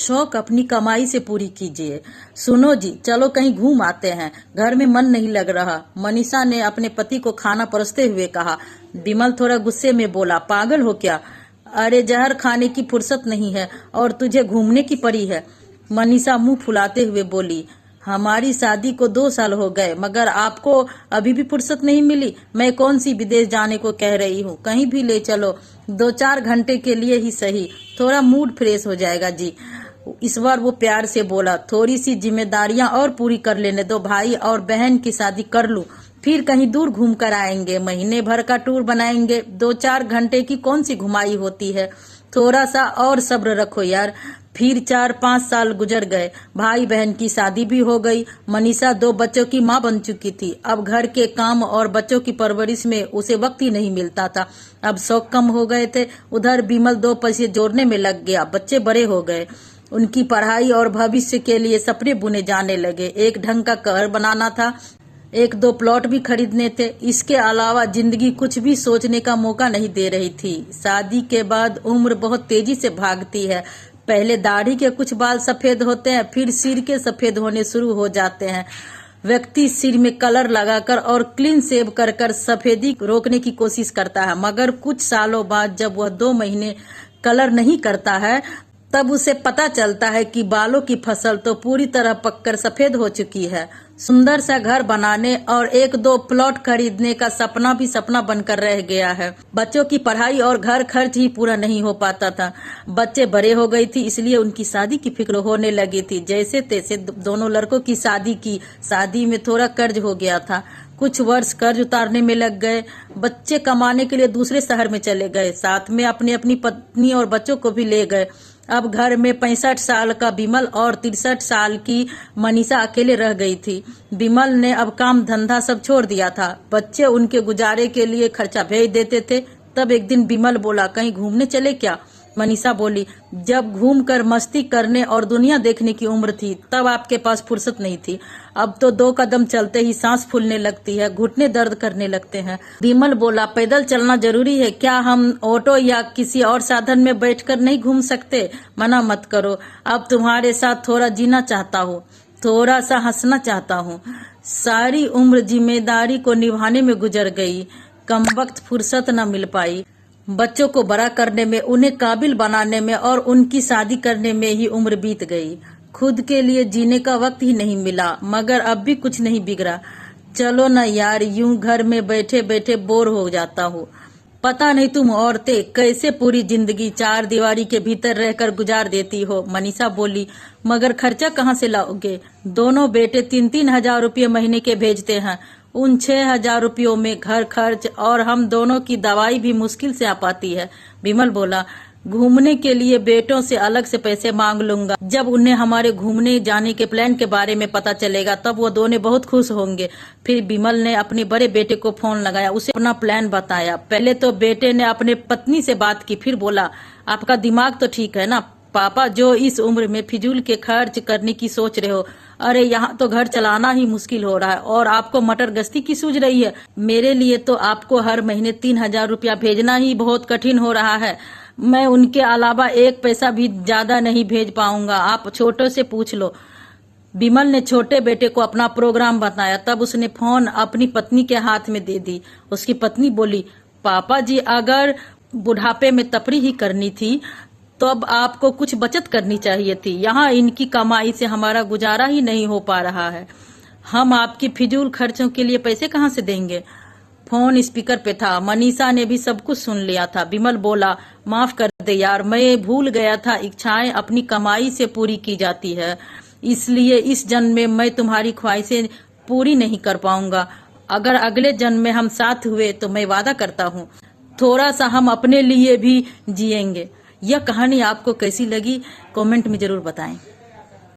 शौक अपनी कमाई से पूरी कीजिए। सुनो जी, चलो कहीं घूम आते हैं, घर में मन नहीं लग रहा, मनीषा ने अपने पति को खाना परोसते हुए कहा। विमल थोड़ा गुस्से में बोला, पागल हो क्या? अरे जहर खाने की फुर्सत नहीं है और तुझे घूमने की पड़ी है। मनीषा मुंह फुलाते हुए बोली, हमारी शादी को 2 साल हो गए मगर आपको अभी भी फुर्सत नहीं मिली। मैं कौन सी विदेश जाने को कह रही हूँ, कहीं भी ले चलो, 2-4 घंटे के लिए ही सही, थोड़ा मूड फ्रेश हो जाएगा जी। इस बार वो प्यार से बोला, थोड़ी सी जिम्मेदारियां और पूरी कर लेने दो, भाई और बहन की शादी कर लूं, फिर कहीं दूर घूम कर आएंगे, महीने भर का टूर बनाएंगे। 2-4 घंटे की कौन सी घुमाई होती है, थोड़ा सा और सब्र रखो यार। फिर 4-5 साल गुजर गए, भाई बहन की शादी भी हो गई। मनीषा 2 बच्चों की माँ बन चुकी थी। अब घर के काम और बच्चों की परवरिश में उसे वक्त ही नहीं मिलता था। अब शौक कम हो गए थे। उधर विमल 2 पैसे जोड़ने में लग गया, बच्चे बड़े हो गए, उनकी पढ़ाई और भविष्य के लिए सपने बुने जाने लगे। एक ढंग का घर बनाना था, 1-2 प्लॉट भी खरीदने थे। इसके अलावा जिंदगी कुछ भी सोचने का मौका नहीं दे रही थी। शादी के बाद उम्र बहुत तेजी से भागती है। पहले दाढ़ी के कुछ बाल सफेद होते हैं, फिर सिर के सफेद होने शुरू हो जाते हैं। व्यक्ति सिर में कलर लगाकर और क्लीन शेव कर कर सफेदी रोकने की कोशिश करता है, मगर कुछ सालों बाद जब वह 2 महीने कलर नहीं करता है तब उसे पता चलता है कि बालों की फसल तो पूरी तरह पककर सफेद हो चुकी है। सुंदर सा घर बनाने और 1-2 प्लॉट खरीदने का सपना भी सपना बनकर रह गया है। बच्चों की पढ़ाई और घर खर्च ही पूरा नहीं हो पाता था। बच्चे बड़े हो गई थी, इसलिए उनकी शादी की फिक्र होने लगी थी। जैसे तैसे दोनों लड़कों की शादी की। शादी में थोड़ा कर्ज हो गया था, कुछ वर्ष कर्ज उतारने में लग गए। बच्चे कमाने के लिए दूसरे शहर में चले गए, साथ में अपनी पत्नी और बच्चों को भी ले गए। अब घर में 65 साल का विमल और 63 साल की मनीषा अकेले रह गई थी। विमल ने अब काम धंधा सब छोड़ दिया था। बच्चे उनके गुजारे के लिए खर्चा भेज देते थे। तब एक दिन विमल बोला, कहीं घूमने चले क्या? मनीषा बोली, जब घूम कर मस्ती करने और दुनिया देखने की उम्र थी तब आपके पास फुर्सत नहीं थी। अब तो 2 कदम चलते ही सांस फूलने लगती है, घुटने दर्द करने लगते हैं। विमल बोला, पैदल चलना जरूरी है क्या? हम ऑटो या किसी और साधन में बैठकर नहीं घूम सकते? मना मत करो, अब तुम्हारे साथ थोड़ा जीना चाहता हूँ, थोड़ा सा हंसना चाहता हूँ। सारी उम्र जिम्मेदारी को निभाने में गुजर गई, कम वक्त फुर्सत न मिल पाई। बच्चों को बड़ा करने में, उन्हें काबिल बनाने में और उनकी शादी करने में ही उम्र बीत गई। खुद के लिए जीने का वक्त ही नहीं मिला, मगर अब भी कुछ नहीं बिगड़ा। चलो न यार, यूं घर में बैठे बैठे बोर हो जाता हूँ। पता नहीं तुम औरतें कैसे पूरी जिंदगी 4 दीवारी के भीतर रहकर गुजार देती हो। मनीषा बोली, मगर खर्चा कहाँ से लाओगे? दोनों बेटे 3-3 हजार रुपये महीने के भेजते हैं। उन 6,000 रुपयों में घर खर्च और हम दोनों की दवाई भी मुश्किल से आ पाती है। विमल बोला, घूमने के लिए बेटों से अलग से पैसे मांग लूंगा। जब उन्हें हमारे घूमने जाने के प्लान के बारे में पता चलेगा तब वो दोनों बहुत खुश होंगे। फिर विमल ने अपने बड़े बेटे को फोन लगाया, उसे अपना प्लान बताया। पहले तो बेटे ने अपने पत्नी से बात की, फिर बोला, आपका दिमाग तो ठीक है ना पापा, जो इस उम्र में फिजूल के खर्च करने की सोच रहे हो? अरे यहाँ तो घर चलाना ही मुश्किल हो रहा है और आपको मटर गश्ती की सूझ रही है। मेरे लिए तो आपको हर महीने 3,000 रुपया भेजना ही बहुत कठिन हो रहा है। मैं उनके अलावा 1 पैसा भी ज्यादा नहीं भेज पाऊंगा, आप छोटों से पूछ लो। विमल ने छोटे बेटे को अपना प्रोग्राम बताया, तब उसने फोन अपनी पत्नी के हाथ में दे दी। उसकी पत्नी बोली, पापा जी, अगर बुढ़ापे में तफरी ही करनी थी तो अब आपको कुछ बचत करनी चाहिए थी। यहाँ इनकी कमाई से हमारा गुजारा ही नहीं हो पा रहा है, हम आपकी फिजूल खर्चों के लिए पैसे कहाँ से देंगे? फोन स्पीकर पे था, मनीषा ने भी सब कुछ सुन लिया था। विमल बोला, माफ कर दे यार, मैं भूल गया था, इच्छाएं अपनी कमाई से पूरी की जाती है, इसलिए इस जन्म में मैं तुम्हारी ख्वाहिशें पूरी नहीं कर पाऊंगा। अगर अगले जन्म में हम साथ हुए तो मैं वादा करता हूँ थोड़ा सा हम अपने लिए भी जिएंगे। यह कहानी आपको कैसी लगी कमेंट में जरूर बताएं।